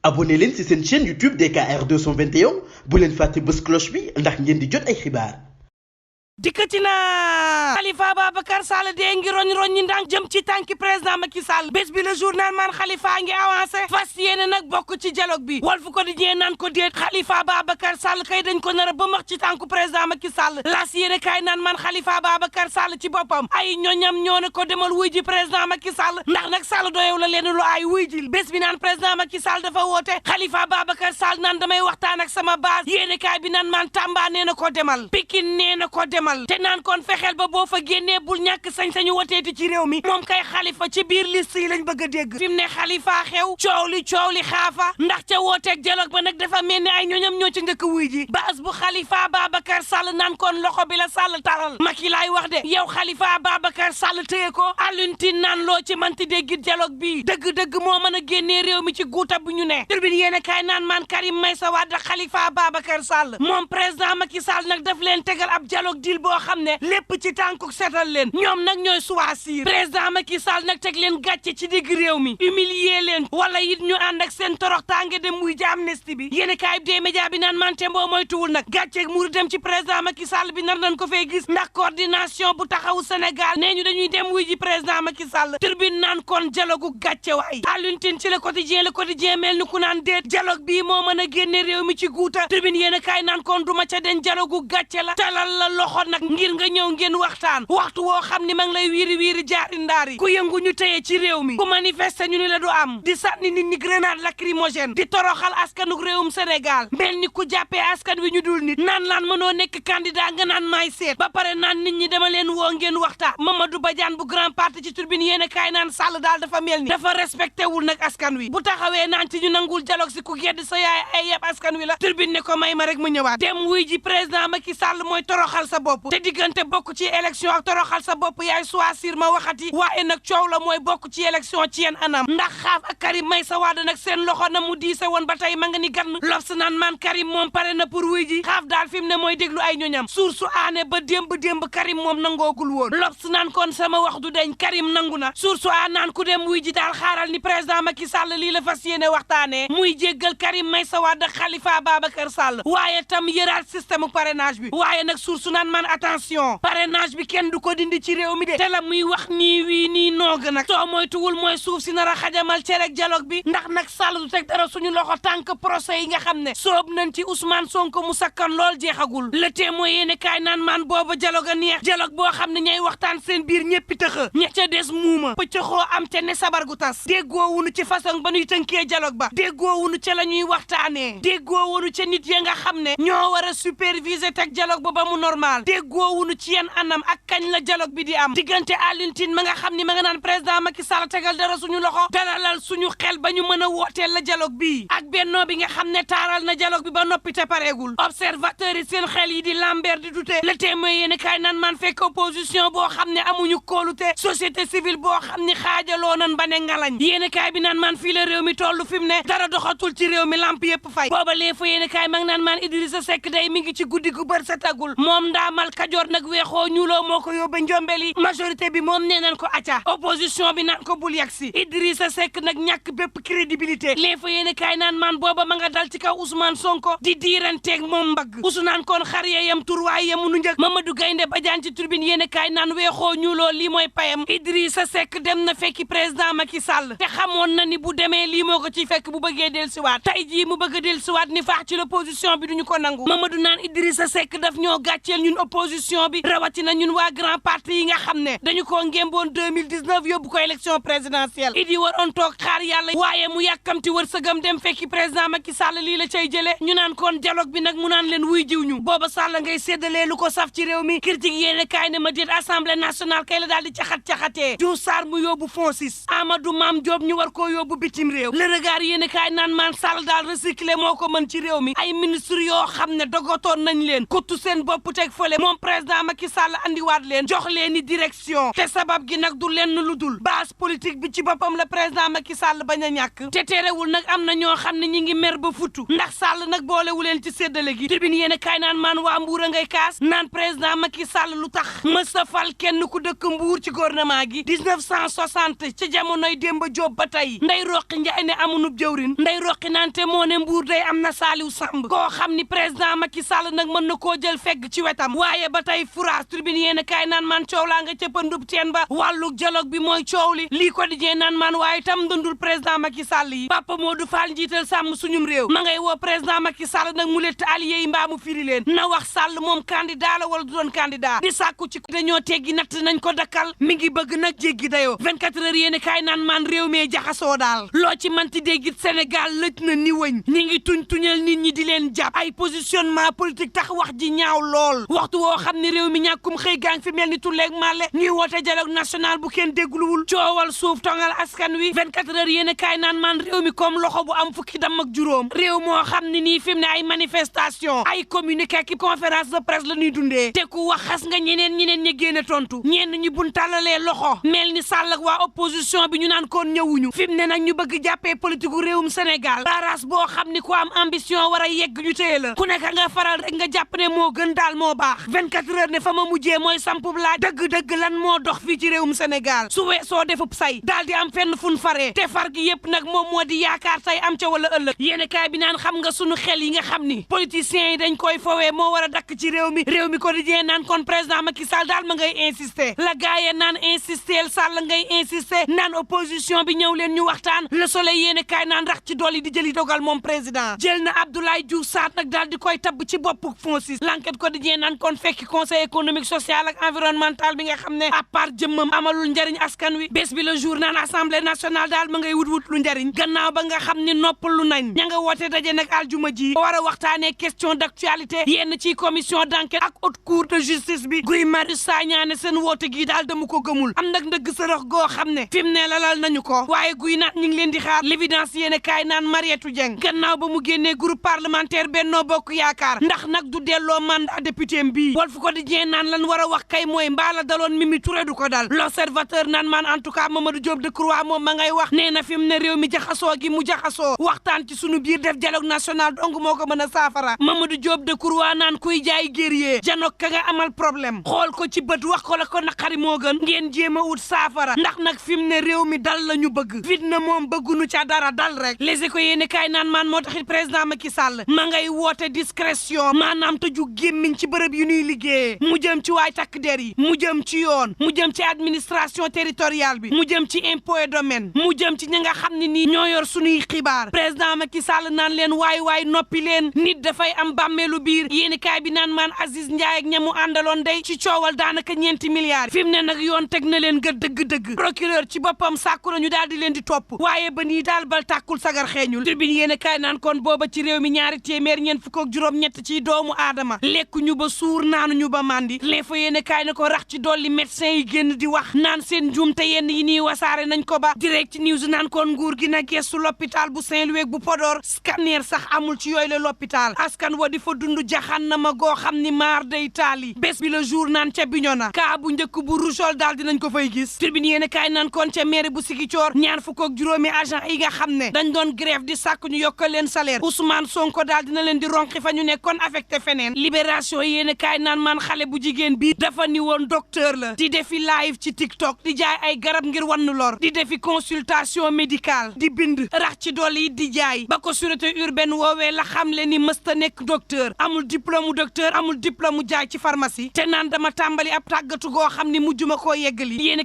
abonné leen ci seen chaîne YouTube DKR 221 bu leen fàtte bës cloche bi ndax ngeen di jot ay xibaar. dikkati na Khalifa Ababacar Sall dee ngi roñ ñi ndànk jëm ci tànki président Macky Sall bés bi le journal man Khalifa ngi avancé fas yéene nag bokk ci dialogue bi Walf Quotidien naan ko déet Khalifa Ababacar Sall kay dañ ko nar a ba max ci tànku président Macky Sall las yéene kay naan man Khalifa Ababacar Sall ci boppam ay ñoñam ñoo ne ko demal wuy ji président Macky Sall ndax nag Sall doyew la leen lu ay wuy ji bés bi naan président Macky Sall dafa woote Khalifa Ababacar Sall naan damay waxtaan ak sama base yéene kay bi naan man Tamba nee na ko demal Pikine nee na ko demal te naan kon fexeel ba boo fa génnee bul ñàkk sañ-sañu woteeti ci réew mi moom kay Khalifa ci biir liste yi lañ bëgg a dégg fi mu ne Khalifa xew coow li xaafa ndax ca wooteeg dialogue ba nag dafa mel ni ay ñooñam ñoo ci njëkk wuy ji base bu Khalifa Ababacar Sall naan kon loxo bi la Sall taral Macky laay wax de yow Khalifa Ababacar Sall téye ko Alioune Tine naan loo ci manti dégg dialogue bi dëgg-dëgg moo mën a génnee réew mi ci guuta bu ñu ne Tribune yéen a kaay naan maan Karim Meïssa Wade Khalifa Ababacar Sall moom président Macky Sall nag daf leen tegal ab dialogue deal boo xam ne lépp ci tànkuk seetal leen ñoom nag ñooy choisir président Macky Sall nag teg leen gàcce ci digg réew mi humilier leen wala it ñu ànd ak seen toroxtaange dem muy ja amnistie bi yéen kaay bi dee média bi naan mante mboo mooy tuwul nag gàcceeg muru dem ci président Macky Sall bi nar nañ ko fee gis ndax coordination bu taxawu Sénégal nee ñu dañuy dem wuy ji président Macky Sall Tribune naan kon dialogue gàcce waay Alioune Tine ci le quotidien mel ni ku naan déet dialogue bii moo mën a génne réew mi ci guuta Tribune yéen kaay naan kon duma ca den dialogue gàcce la talal la loxo nag ngir nga ñëw ngeen waxtaan waxtu woo xam ni ma ngi lay wiiri jaari ndaari ku yëngu ñu téye ci réew mi ku manifester ñu ni la du am di sànni nit ñi grenade lacrymogène di toroxal askanuk réewum Sénégal mel ni ku jàppee askan wi ñu dul nit naan laan mënoo nekk candidat nga naan maay seet ba pare naan nit ñi dama leen woo ngeen waxtaan Mamadou Badiane bu grand parti ci Tribune yéen kaay naan Sall daal dafa mel ni dafa respecté wul nag askan wi bu taxawee naan ci ñu nangul dialogue si ku gedd sa yaay ay yeb askan wi la Tribune ne ko may ma rek mu ñëwaat dem wuy ji président Macky Sall mooy toroxal sa bopp te diggante bokk ci élection ak toroxal sa bopp yaay choisir ma waxati waaye nag coow la mooy bokk ci élection ci yeen anam ndax xaaf ak Karim Meïssa Wade nag seen loxo na mu diise woon ba tey ma nga ni gann L'Obs naan man Karim moom pare na pour wuy ji xaaf daal fi mu ne mooy déglu ay ñoñam source aane ba démb Karim moom nangoogul woon L'Obs naan kon sama wax du deñ Karim nangu na source a naan ku dem wuy ji daal xaaral ni président Macky Sall lii la fas yéene waxtaanee muy jéggal Karim Meïssa Wade Khalifa Ababacar Sall waaye tam yëraat système parrainage bi waaye nag source naan man attention parrainage bi kenn du ko dindi ci réew mi de te la muy wax nii wii nii noog nag soo moytuwul mooy suuf si nar a xajamal cerek dialogue bi ndax nag Sall du teg dara suñu loxo tànk procès yi nga xam ne soob nañ ci Ousmane Sonko mu sakkan lool jeexagul Le Témoin yéene kaay naan maan booba dialogue a neex dialogue boo xam ne ñay waxtaan seen biir ñëppi tëxa ña ca des muuma pëccëxoo am ca ne sabar gu tas déggoowunu ci façon ba ñuy tënkee dialogue ba déggoowunu ca la ñuy waxtaanee déggoowunu ca nit ya nga xam ne ñoo war a superviser teg dialogue ba mu normal déggoowunu ci yenn anam ak kañ la dialogue bi di am diggante Alioune Tine ma nga xam ni ma nga naan président Macky Sall tegal dara suñu loxo dalalal suñu xel ba ñu mën a wooteel la dialogue bi ak bennoo bi nga xam ne taaral na dialogue bi ba noppi te pareegul observateur yi seen xel yi di lamber di dute Le Témoin yéen kaay naan man fekk opposition boo xam ne amuñu kóolute société civile boo xam ni xaajaloo nan ba ne ngalañ yéen kaay bi naan man fii la réew mi tollu fi mu ne dara doxatul ci réew mi lamp yëpp fay booba lee fa yéen kaay ma ngi naan man Idrissa Seck day mi ngi ci guddi gu bër sa tagul moom ndaamal Kajoor nag weexoo ñuuloo moo ko yóbbe njombeli majorité bi moom nee nañ ko acca opposition bi naan ko bul yagsi Idrissa Seck nag ñàkk bépp crédibilité lee fa yéen kaay naan man booba ma nga dal ci kaw Ousmane Sonko di diiranteeg moom mbagg Ousmane kon xar yee yam turwaay yamu nu njëkk Mamadou Gaynde Badiane ci Tribune yéen kaay naan weexoo ñuuloo lii mooy payam Idrissa Seck dem na fekki président Macky Sall te xamoon na ni bu demee lii moo ko ciy fekk bu bëggee del siwaat tey jii mu bëgg a del siwaat ni faax ci l'opposition bi duñu ko nangu Mamadou naan Idrissa Seck daf ñoo gàcceel ñun opposition bi rawatina ñun waa grand parti yi nga xam ne dañu ko ngémboon 2019 yóbbu ko élection présidentielle idi waroon toog xaar yàlla waaye mu yàkkamti wërsëgam dem fekki président Macky Sall lii la cay jëlee ñu naan kon dialogue bi nag mu naan leen wuy jiw ñu booba Sall ngay séddalee lu ko saf ci réew mi critique yéene kaay ne ma déet assemblée nationale kay la daal di caxat-caxatee Diouf Sarr mu yóbbu FONSIS Amadou Mame Diop ñu war koo yóbbu bitim réew Le Regard yéene kaay naan maan Sall daal recycler moo ko mën ci réew mi ay ministre yoo xam ne dogotoon nañ leen kuttu seen bopp teg fële boole moom président Macky Sall andiwaat leen jox leen ni direction te sabab gi nag du lenn lu dul base politique bi ci boppam la président Macky Sall bañ a ñàkk te terewul nag am na ñoo xam ne ñi ngi mer ba futu ndax Sall nag boolewu leen ci séddale gi tribune yéen kaay naan maan waa Mbuur a ngay kaas naan président Macky Sall lu tax mësa fal kenn ku dëkk Mbuur ci gouvernement gi 1960 ci jamonoy Demba Diop ba tey Ndey Roqi Njaay ne amunub jëwrin Ndey Roqi naan te moo ne Mbuur day am na Saliou Samb koo xam ni président Macky Sall nag mën na koo jël fegg ci wetam waaye ba tey furaas tribune yéen kaay naan maan coow laa nga cëppandub teen ba wàllu dialogue bi mooy coow li lii ko di jee naan maan waaye tam dundul président Macky Sall yi Papa Modou Fall njiital sàmm suñum réew ma ngay woo président Macky Sall nag mu lett allié yi mbaa mu firi leen na wax Sall moom candidat la wala du doon candidat di sàkku ci dañoo teggi natt nañ ko dakkal mi ngi bëgg nag jéggi dayoo 24 heures yéen kaay naan maan réew mee jaxasoo daal loo ci manti déggit Sénégal lëj na ni wëñ ñi ngi tuñal nit ñi di leen jàpp ay positionnement politique tax wax ji ñaaw lool waxtu woo xam ne réew mi ñàkkum xëy gang fi mel ni tulleeg màlle ñuy woote dialogue national bu kenn déggluwul coowal suuf tongal askan wi 24 heures yéen kaay naan maan réew mi comme loxo bu am fukki dam ak juróom réew moo xam ne nii fi mu ne ay manifestation ay communiqué ki conférence de presse la ñuy dundee te ku wax xas nga ñeneen ñi génn tontu ñenn ñi buñ tàllalee loxo mel ni Sall ak waa opposition bi ñu naan koon ñëwuñu fi mu ne nag ñu bëgg jàppee politique gu réewum Sénégal baras boo xam ni ku am ambition war a yegg ñu téye la ku nekk nga faral rek nga jàpp ne moo gën daal moo baax 24 heures ne fa ma mujjee mooy sampub laaj dëgg-dëgg lan moo dox fii ci réewum Sénégal su weesoo defub say daal di am fenn fun faree te far gi yépp nag moom moo di yaakaar tay am ca wala ëllëg yéene kaay bi naan xam nga sunu xel yi nga xam ni politiciens yi dañ koy fowee moo war a dakk ci réew mi quotidien naan kon président Macky Sall daal ma ngay insister la gaaye naan insister Sall ngay insister naan opposition bi ñëw leen ñu waxtaan Le Soleil yéene kaay naan rax ci dool yi di jëli dogal moom président jël na Abdoulaye Diouf Sarr nag daal di koy tabb ci boppu FONSIS L'Enquête quotidien naan kon fekki conseil économique social ak environnemental bi nga xam ne à part jëmmam amalul njariñ askan wi bés bi Le Jour naan assemblée nationale daal ma ngay wut lu njariñ gannaaw ba nga xam ni noppalu nañ ña nga woote daje nag aljuma ji war a waxtaanee question d'actualité yenn ci commission d'enquête ak haute cour de justice bi Guy Marius Sagna ne seen woote gi daal dama ko gëmul am nag ndëgg sërëx goo xam ne fi mu ne lalal nañu ko waaye guy naan ñu ngi leen di xaar l'évidence yéene kaay naan Mariétou Dieng gannaaw ba mu génnee groupe parlementaire Benno Bokk Yaakaar ndax nag du delloo mandat député bi Walf Quotidien naan lan war a wax kay mooy mbaala daloon Mimi Touré du ko dal l'observateur naan man en tout cas Mamadou Diop Decroix moom ma ngay wax nee na fi mu ne réew mi jaxasoo gi mu jaxasoo waxtaan ci sunu biir def dialogue national dong moo ko mën a saafara Mamadou Diop Decroix naan kuy jaay guerrier janok ka nga amal problème xool ko ci bët wax ko la ko naqari moo gën ngeen jéem a wut saafara ndax nag fi mu ne réew mi dal la ñu bëgg fitna moom bëggunu ca dara dal rek Les Échos yéene kaay naan maan moo taxit président Macky Sall ma ngay woote discrétion maanaam tëju gémmiñ ci bërëb yu ñuy liggéeyee mu jëm ci waay takk der yi mu jëm ci yoon mu jëm ci administration territoriale bi mu jëm ci impôt et domaine mu jëm ci ñi nga xam ne nii ñoo yor suñuy xibaar président Macky Sall naan leen waay noppi leen nit dafay am bàmmeelu biir yéeni kaay bi naan maan Aziz Ndiaye ak ñamu àndaloon day ci coowal daanaka 9 milliards fi mu ne nag yoon teg na leen gët dëgg procureur ci boppam sàkku nañu daal di leen di topp waaye ba nii daal bal tàkkul sagar xeeñul tribune yéeni kaay naan kon booba ci réew mi ñaari téeméer ñeent fukk ak juróom-ñett ci doomu aadama lekkuñu ba suur naanuñu ba màndi L'Info yéeni kaay na ko rax ci dolli médecin yi génn di wax naan seen njuumte yenn yi nii wasaare nañ ko ba Direct News naan kon nguur gi na gestu l'hôpital bu Saint-Louis bu Podor scanner sax amul ci yooyu la l'hôpital askan wa di fa dund jaxannama goo xam ni maar day taali bés bi Le Jour naan ca Bignona kaa bu njëkk bu rougeole daal dinañ ko fay gis tribune yéen kaay naan kon ca mairie bu Ziguinchor ñaar fukk ak juróomi agent yi nga xam ne dañ doon grève di sàkk ñu yokkal leen salaire Ousmane Sonko daal dina leen di ronqi fa ñu nekkoon affecté feneen Libération yéen kaay naan man xale bu jigéen bi dafa ni woon docteur la di defi live ci TikTok di jaay ay garab ngir wannu lor di defi consultation médicale di bind rax ci dolli di jaay ba ko sûreté urbaine woowee la xam le ni mësta nekk docteur amul diplôme docteur amul diplôme jaay ci pharmacie te naan dama tàmbali ab tàggatu goo xam ni mujjuma koo yeggali yéen